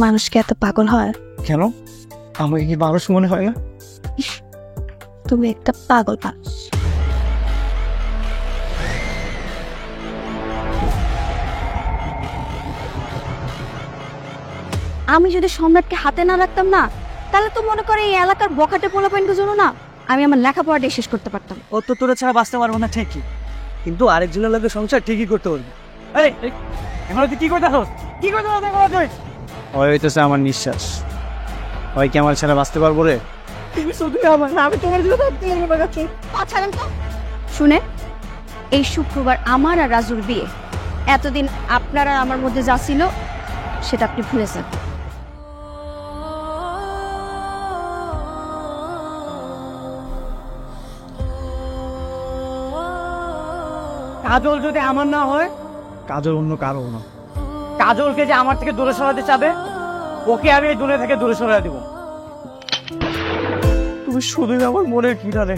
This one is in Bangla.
মানুষকে এত পাগল হয়? কেন? আমাকে কি মানুষ মনে হয় না? তুমি একটা পাগল মানুষ। আমি যদি সম্রাটকে হাতে না রাখতাম না, তাহলে তো মনে করে এই এলাকার বখাটে পোলাপাইনকে জন্য না আমি আমার লেখাপড়াটা শেষ করতে পারতাম। ও তো তোরা ছাড়া বাঁচতে পারবো না ঠিকই, কিন্তু আরেকজনের লোকের সংসার ঠিকই করতে পারবো। এখন তুই কি করতে কি করতে ওই হইতেছে আমার নিঃশ্বাস। ওই কি আমার ছাড়া বাঁচতে পারবো রে? তুমি শুধু আমার না, আমি তোমার জন্য থাকতে পারবো না। ছাড়েন তো। শুনে, এই শুক্রবার আমার আর রাজুর বিয়ে। এতদিন আপনার আর আমার মধ্যে যা ছিল সেটা আপনি ভুলেছেন। কাজল যদি আমার না হয়, কাজল অন্য কারো না। কাজলকে যে আমার থেকে দূরে সরাতে চাবে, ওকে আমি এই দুনিয়া থেকে দূরে সরাই দিব। তুমি শুধুই আমার মনের কিনারে।